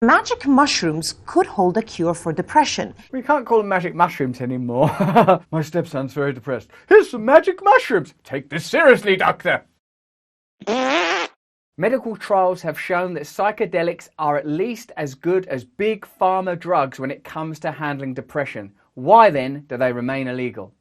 Magic mushrooms could hold a cure for depression. We can't call them magic mushrooms anymore. My stepson's very depressed. Here's some magic mushrooms. Take this seriously, doctor. Medical trials have shown that psychedelics are at least as good as big pharma drugs when it comes to handling depression. Why then do they remain illegal?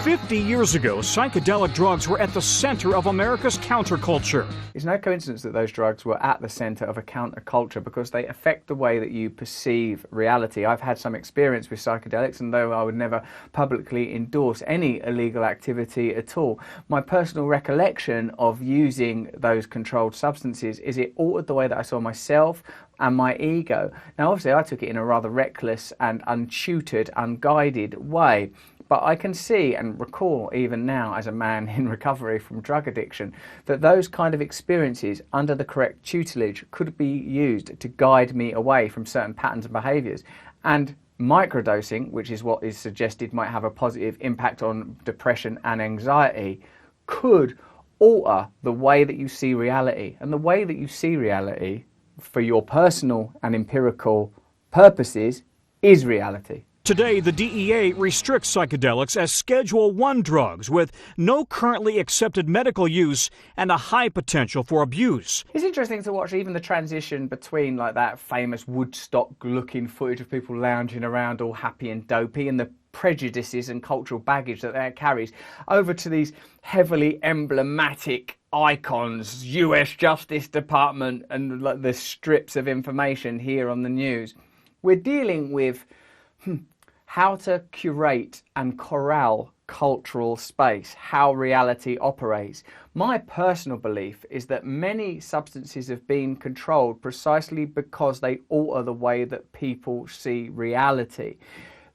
50 years ago, psychedelic drugs were at the center of America's counterculture. It's no coincidence that those drugs were at the center of a counterculture because they affect the way that you perceive reality. I've had some experience with psychedelics, and though I would never publicly endorse any illegal activity at all, my personal recollection of using those controlled substances is it altered the way that I saw myself and my ego. Now, obviously, I took it in a rather reckless and untutored, unguided way. But I can see and recall, even now as a man in recovery from drug addiction, that those kind of experiences under the correct tutelage could be used to guide me away from certain patterns and behaviours. And microdosing, which is what is suggested might have a positive impact on depression and anxiety, could alter the way that you see reality. And the way that you see reality, for your personal and empirical purposes, is reality. Today, the DEA restricts psychedelics as Schedule I drugs with no currently accepted medical use and a high potential for abuse. It's interesting to watch even the transition between like that famous Woodstock-looking footage of people lounging around all happy and dopey and the prejudices and cultural baggage that that carries over to these heavily emblematic icons, US Justice Department and like the strips of information here on the news. We're dealing with how to curate and corral cultural space, how reality operates. My personal belief is that many substances have been controlled precisely because they alter the way that people see reality.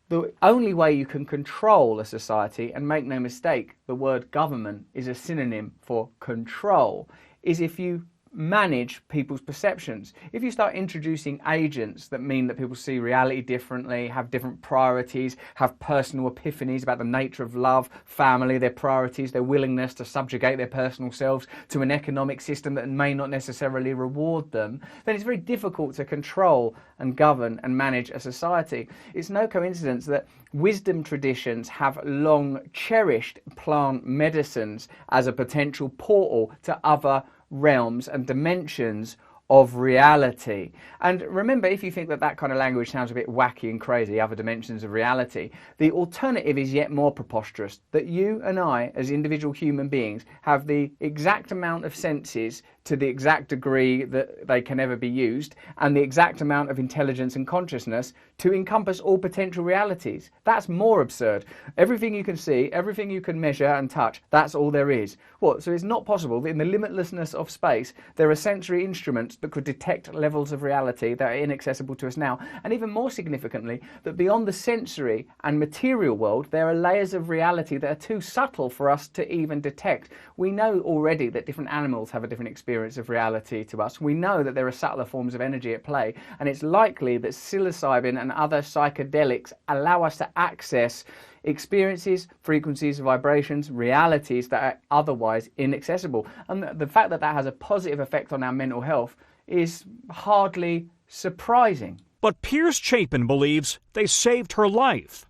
The only way you can control a society, and make no mistake, the word government is a synonym for control, is if you manage people's perceptions. If you start introducing agents that mean that people see reality differently, have different priorities, have personal epiphanies about the nature of love, family, their priorities, their willingness to subjugate their personal selves to an economic system that may not necessarily reward them, then it's very difficult to control and govern and manage a society. It's no coincidence that wisdom traditions have long cherished plant medicines as a potential portal to other realms and dimensions of reality. And remember, if you think that that kind of language sounds a bit wacky and crazy, other dimensions of reality, the alternative is yet more preposterous, that you and I, as individual human beings, have the exact amount of senses to the exact degree that they can ever be used, and the exact amount of intelligence and consciousness to encompass all potential realities. That's more absurd. Everything you can see, everything you can measure and touch, that's all there is. What? So it's not possible that in the limitlessness of space, there are sensory instruments that could detect levels of reality that are inaccessible to us now, and even more significantly, that beyond the sensory and material world, there are layers of reality that are too subtle for us to even detect. We know already that different animals have a different experience of reality to us. We know that there are subtler forms of energy at play, and it's likely that psilocybin and other psychedelics allow us to access experiences, frequencies, vibrations, realities that are otherwise inaccessible. And the fact that that has a positive effect on our mental health is hardly surprising. But Piers Chapin believes they saved her life.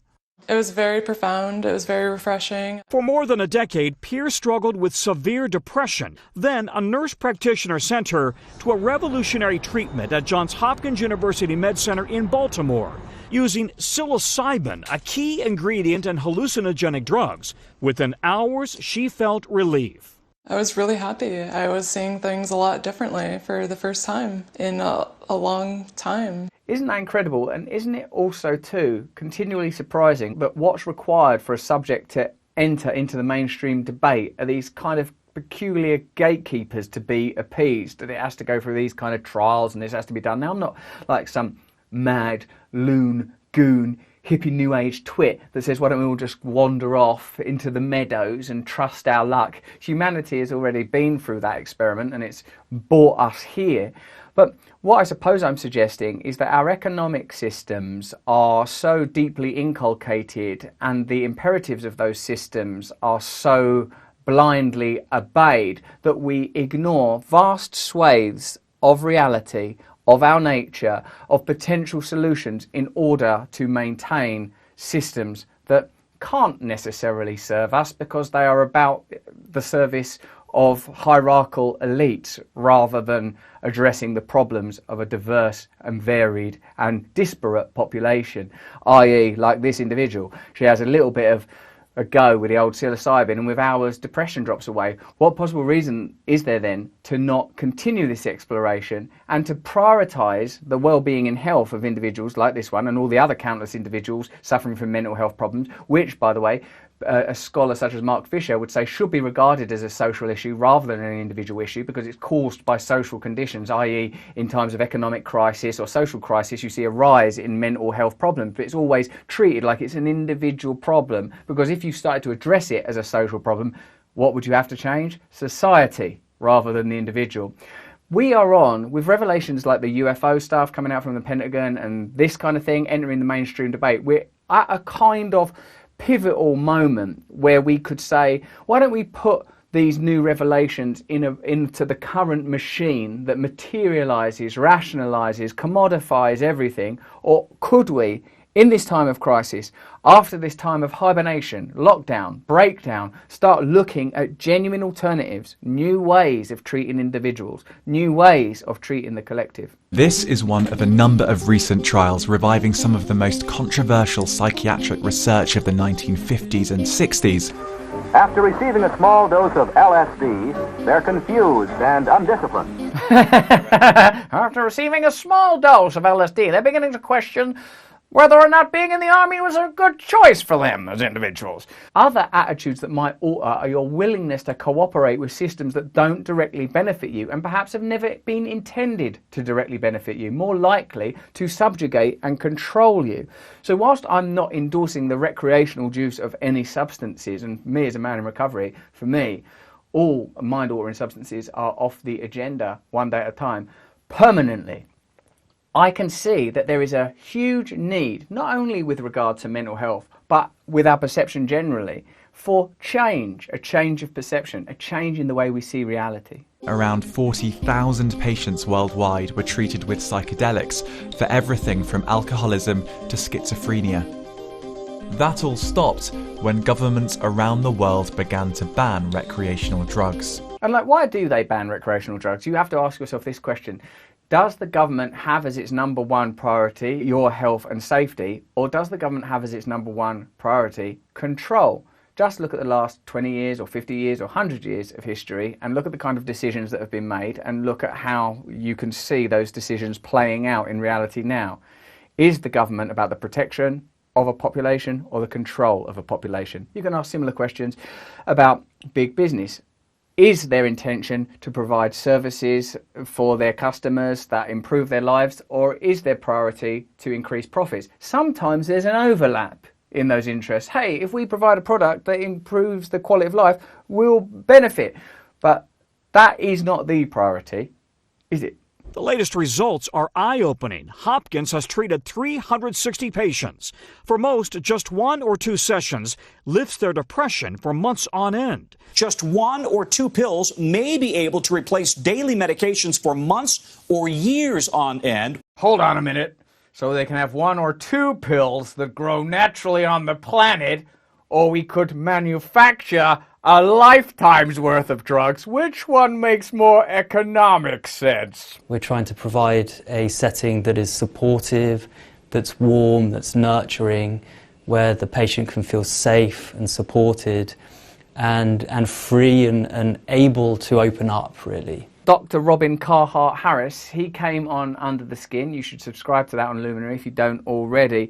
It was very profound. It was very refreshing. For more than a decade, Piers struggled with severe depression. Then a nurse practitioner sent her to a revolutionary treatment at Johns Hopkins University Med Center in Baltimore, using psilocybin, a key ingredient in hallucinogenic drugs. Within hours, she felt relief. I was really happy. I was seeing things a lot differently for the first time in a long time. Isn't that incredible? And isn't it also, too, continually surprising that what's required for a subject to enter into the mainstream debate are these kind of peculiar gatekeepers to be appeased, that it has to go through these kind of trials and this has to be done. Now, I'm not like some mad, loon, goon, hippie new age twit that says, why don't we all just wander off into the meadows and trust our luck? Humanity has already been through that experiment and it's brought us here. But what I suppose I'm suggesting is that our economic systems are so deeply inculcated and the imperatives of those systems are so blindly obeyed that we ignore vast swathes of reality of our nature, of potential solutions in order to maintain systems that can't necessarily serve us because they are about the service of hierarchical elites rather than addressing the problems of a diverse and varied and disparate population, i.e. like this individual. She has a little bit of a go with the old psilocybin, and with hours depression drops away. What possible reason is there then to not continue this exploration and to prioritise the well-being and health of individuals like this one and all the other countless individuals suffering from mental health problems, which, by the way, a scholar such as Mark Fisher would say should be regarded as a social issue rather than an individual issue because it's caused by social conditions, i.e. in times of economic crisis or social crisis you see a rise in mental health problems, but it's always treated like it's an individual problem because if you started to address it as a social problem, what would you have to change? Society rather than the individual. We are on, with revelations like the UFO stuff coming out from the Pentagon and this kind of thing entering the mainstream debate, we're at a kind of pivotal moment where we could say, why don't we put these new revelations into the current machine that materializes, rationalizes, commodifies everything? Or could we, in this time of crisis, after this time of hibernation, lockdown, breakdown, start looking at genuine alternatives, new ways of treating individuals, new ways of treating the collective? This is one of a number of recent trials reviving some of the most controversial psychiatric research of the 1950s and 60s. After receiving a small dose of LSD, they're confused and undisciplined. After receiving a small dose of LSD, they're beginning to question whether or not being in the army was a good choice for them as individuals. Other attitudes that might alter are your willingness to cooperate with systems that don't directly benefit you and perhaps have never been intended to directly benefit you, more likely to subjugate and control you. So whilst I'm not endorsing the recreational use of any substances, and me as a man in recovery, for me, all mind-altering substances are off the agenda one day at a time, permanently. I can see that there is a huge need, not only with regard to mental health, but with our perception generally, for change, a change of perception, a change in the way we see reality. Around 40,000 patients worldwide were treated with psychedelics for everything from alcoholism to schizophrenia. That all stopped when governments around the world began to ban recreational drugs. And why do they ban recreational drugs? You have to ask yourself this question. Does the government have as its number one priority your health and safety, or does the government have as its number one priority control? Just look at the last 20 years or 50 years or 100 years of history and look at the kind of decisions that have been made and look at how you can see those decisions playing out in reality now. Is the government about the protection of a population or the control of a population? You can ask similar questions about big business. Is their intention to provide services for their customers that improve their lives, or is their priority to increase profits? Sometimes there's an overlap in those interests. Hey, if we provide a product that improves the quality of life, we'll benefit. But that is not the priority, is it? The latest results are eye-opening. Hopkins has treated 360 patients. For most, just 1 or 2 sessions lifts their depression for months on end. Just 1 or 2 pills may be able to replace daily medications for months or years on end. Hold on a minute. So they can have 1 or 2 pills that grow naturally on the planet, or we could manufacture a lifetime's worth of drugs. Which one makes more economic sense? We're trying to provide a setting that is supportive, that's warm, that's nurturing, where the patient can feel safe and supported and free and able to open up, really. Dr. Robin Carhart-Harris, he came on Under the Skin. You should subscribe to that on Luminary if you don't already.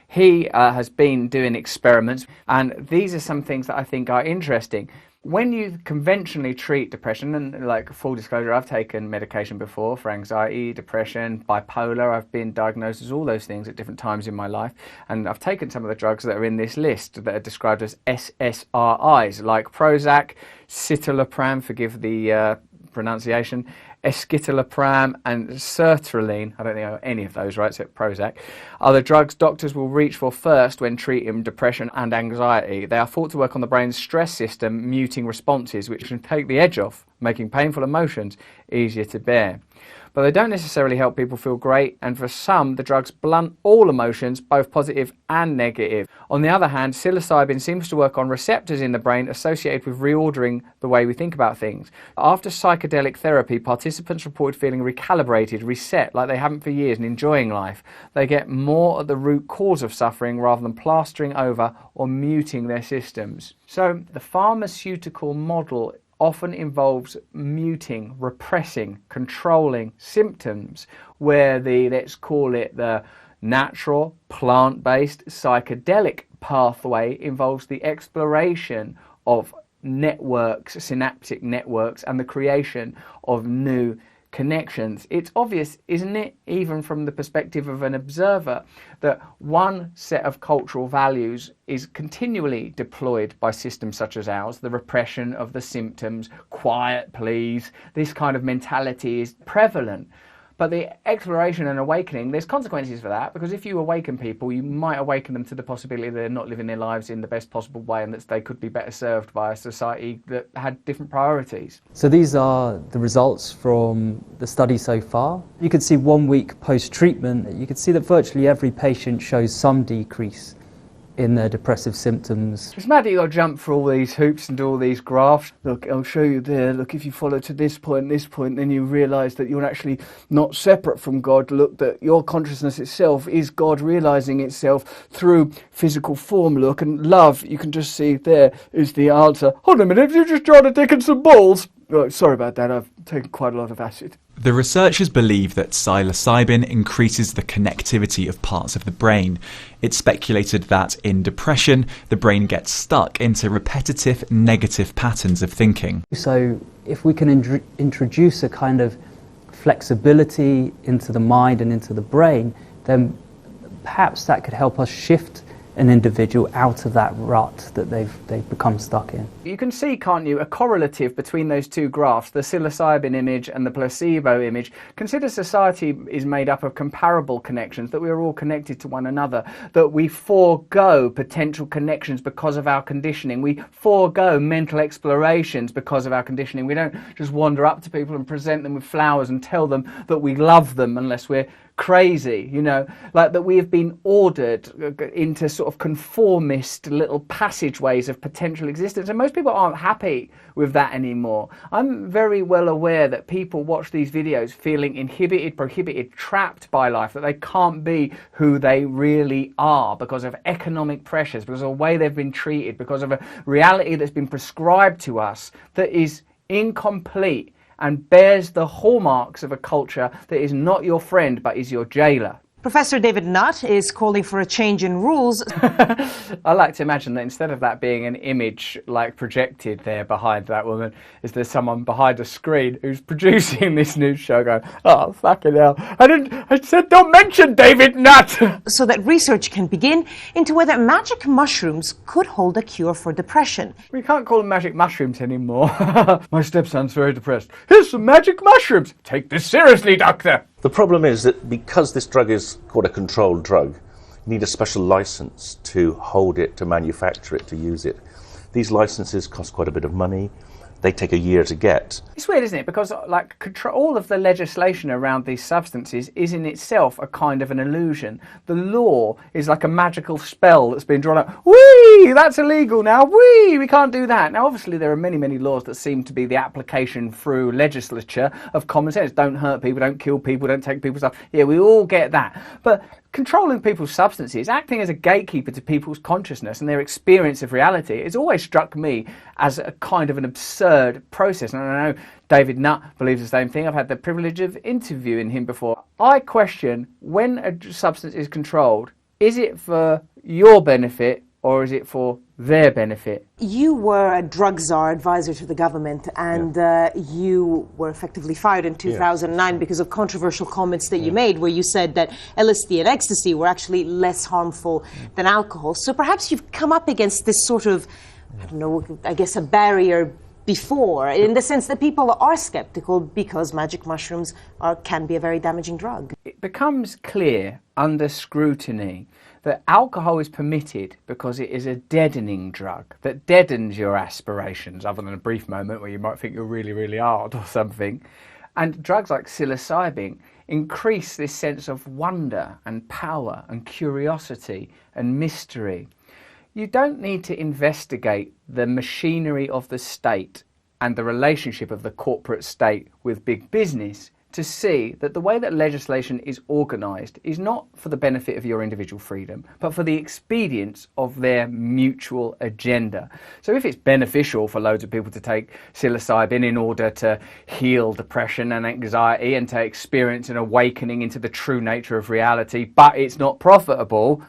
He has been doing experiments, and these are some things that I think are interesting. When you conventionally treat depression, and full disclosure, I've taken medication before for anxiety, depression, bipolar. I've been diagnosed as all those things at different times in my life, and I've taken some of the drugs that are in this list that are described as SSRIs, like Prozac, citalopram, forgive the pronunciation, escitalopram and sertraline, I don't think I got any of those right, except Prozac, are the drugs doctors will reach for first when treating depression and anxiety. They are thought to work on the brain's stress system, muting responses, which can take the edge off, making painful emotions easier to bear. But they don't necessarily help people feel great, and for some, the drugs blunt all emotions, both positive and negative. On the other hand, psilocybin seems to work on receptors in the brain associated with reordering the way we think about things. After psychedelic therapy, participants reported feeling recalibrated, reset, like they haven't for years, and enjoying life. They get more at the root cause of suffering rather than plastering over or muting their systems. So the pharmaceutical model often involves muting, repressing, controlling symptoms, where the, let's call it the natural, plant-based psychedelic pathway involves the exploration of networks, synaptic networks, and the creation of new connections. It's obvious, isn't it, even from the perspective of an observer, that one set of cultural values is continually deployed by systems such as ours, the repression of the symptoms, quiet please, this kind of mentality is prevalent. But the exploration and awakening, there's consequences for that, because if you awaken people, you might awaken them to the possibility that they're not living their lives in the best possible way and that they could be better served by a society that had different priorities. So these are the results from the study so far. You can see 1 week post-treatment, you can see that virtually every patient shows some decrease in their depressive symptoms. It's mad that you've got to jump through all these hoops and do all these graphs. Look, I'll show you there. Look, if you follow to this point, then you realise that you're actually not separate from God. Look, that your consciousness itself is God realising itself through physical form. Look, and love, you can just see there is the answer. Hold on a minute, have you just drawn a dick and some balls? Oh, sorry about that, I've taken quite a lot of acid. The researchers believe that psilocybin increases the connectivity of parts of the brain. It's speculated that in depression, the brain gets stuck into repetitive negative patterns of thinking. So if we can introduce a kind of flexibility into the mind and into the brain, then perhaps that could help us shift an individual out of that rut that they've become stuck in. You can see, can't you, a correlative between those two graphs, the psilocybin image and the placebo image. Consider society is made up of comparable connections, that we are all connected to one another, that we forego potential connections because of our conditioning. We forego mental explorations because of our conditioning. We don't just wander up to people and present them with flowers and tell them that we love them unless we're crazy, you know, like that we have been ordered into sort of conformist little passageways of potential existence, and most people aren't happy with that anymore. I'm very well aware that people watch these videos feeling inhibited, prohibited, trapped by life, that they can't be who they really are because of economic pressures, because of the way they've been treated, because of a reality that's been prescribed to us that is incomplete and bears the hallmarks of a culture that is not your friend but is your jailer. Professor David Nutt is calling for a change in rules. I like to imagine that instead of that being an image like projected there behind that woman, is there someone behind a screen who's producing this news show going, oh, fucking hell, I said don't mention David Nutt! So that research can begin into whether magic mushrooms could hold a cure for depression. We can't call them magic mushrooms anymore. My stepson's very depressed. Here's some magic mushrooms. Take this seriously, doctor. The problem is that because this drug is called a controlled drug, you need a special license to hold it, to manufacture it, to use it. These licenses cost quite a bit of money. They take a year to get. It's weird, isn't it? Because like all of the legislation around these substances is in itself a kind of an illusion. The law is like a magical spell that's been drawn up. Whee! That's illegal now. Whee! We can't do that. Now, obviously, there are many, many laws that seem to be the application through legislature of common sense. Don't hurt people, don't kill people, don't take people's stuff. Yeah, we all get that. But controlling people's substances, acting as a gatekeeper to people's consciousness and their experience of reality, it's always struck me as a kind of an absurd process. And I know David Nutt believes the same thing. I've had the privilege of interviewing him before. I question, when a substance is controlled, is it for your benefit or is it for their benefit? You were a drug czar advisor to the government, and you were effectively fired in 2009 because of controversial comments that you made, where you said that LSD and ecstasy were actually less harmful than alcohol. So perhaps you've come up against this sort of, I don't know, I guess a barrier before, in the sense that people are skeptical because magic mushrooms can be a very damaging drug. It becomes clear under scrutiny that alcohol is permitted because it is a deadening drug that deadens your aspirations, other than a brief moment where you might think you're really, really hard or something. And drugs like psilocybin increase this sense of wonder and power and curiosity and mystery. You don't need to investigate the machinery of the state and the relationship of the corporate state with big business to see that the way that legislation is organised is not for the benefit of your individual freedom, but for the expedience of their mutual agenda. So if it's beneficial for loads of people to take psilocybin in order to heal depression and anxiety and to experience an awakening into the true nature of reality, but it's not profitable,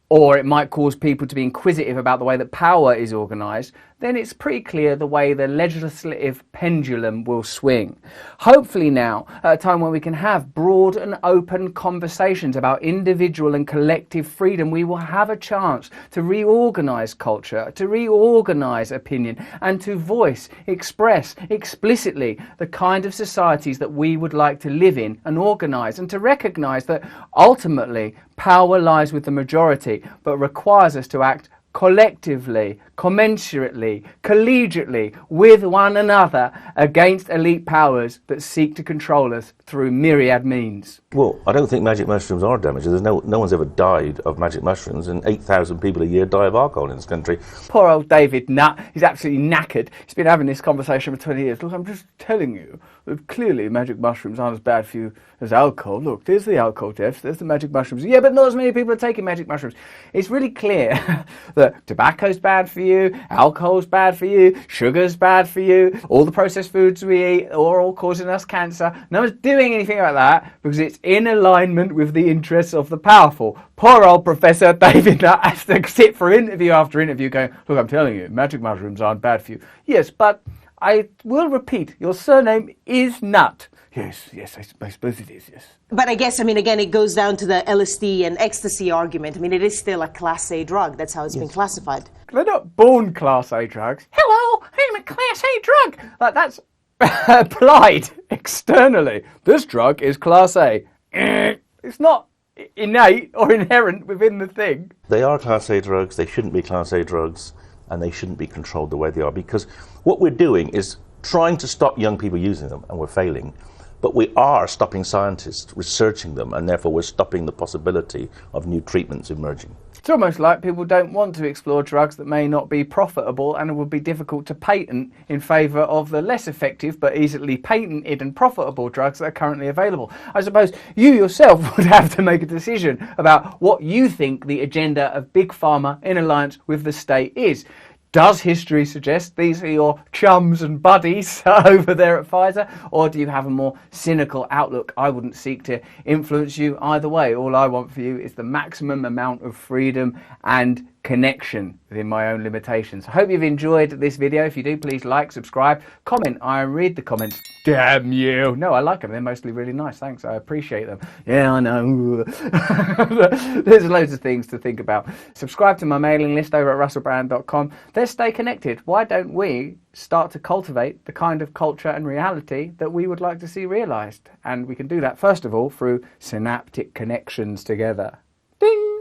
or it might cause people to be inquisitive about the way that power is organised, then it's pretty clear the way the legislative pendulum will swing. Hopefully now, at a time when we can have broad and open conversations about individual and collective freedom, we will have a chance to reorganise culture, to reorganise opinion, and to voice, express explicitly the kind of societies that we would like to live in and organise, and to recognise that ultimately power lies with the majority, but requires us to act collectively, commensurately, collegiately, with one another against elite powers that seek to control us through myriad means. Well, I don't think magic mushrooms are damaging. There's no one's ever died of magic mushrooms, and 8,000 people a year die of alcohol in this country. Poor old David Nutt, he's absolutely knackered. He's been having this conversation for 20 years. Look, I'm just telling you that clearly magic mushrooms aren't as bad for you as alcohol. Look, there's the alcohol deaths, there's the magic mushrooms. Yeah, but not as many people are taking magic mushrooms. It's really clear that tobacco's bad for you, alcohol's bad for you, sugar's bad for you, all the processed foods we eat are all causing us cancer. No one's doing anything about that because it's in alignment with the interests of the powerful. Poor old Professor David Nutt has to sit for interview after interview going, look, I'm telling you, magic mushrooms aren't bad for you. Yes, but I will repeat, your surname is Nutt. Yes, I suppose it is, yes. But I guess, again, it goes down to the LSD and ecstasy argument. It is still a Class A drug. That's how it's been classified. They're not born Class A drugs. Hello, I'm a Class A drug. Like, that's applied externally. This drug is Class A. It's not innate or inherent within the thing. They are Class A drugs, they shouldn't be Class A drugs, and they shouldn't be controlled the way they are, because what we're doing is trying to stop young people using them, and we're failing. But we are stopping scientists researching them, and therefore we're stopping the possibility of new treatments emerging. It's almost like people don't want to explore drugs that may not be profitable and would be difficult to patent in favour of the less effective but easily patented and profitable drugs that are currently available. I suppose you yourself would have to make a decision about what you think the agenda of Big Pharma in alliance with the state is. Does history suggest these are your chums and buddies over there at Pfizer? Or do you have a more cynical outlook? I wouldn't seek to influence you either way. All I want for you is the maximum amount of freedom and connection within my own limitations. I hope you've enjoyed this video. If you do, please like, subscribe, comment. I read the comments. Damn you. No, I like them. They're mostly really nice. Thanks. I appreciate them. Yeah, I know. There's loads of things to think about. Subscribe to my mailing list over at russellbrand.com. Let's stay connected. Why don't we start to cultivate the kind of culture and reality that we would like to see realised? And we can do that, first of all, through synaptic connections together. Ding!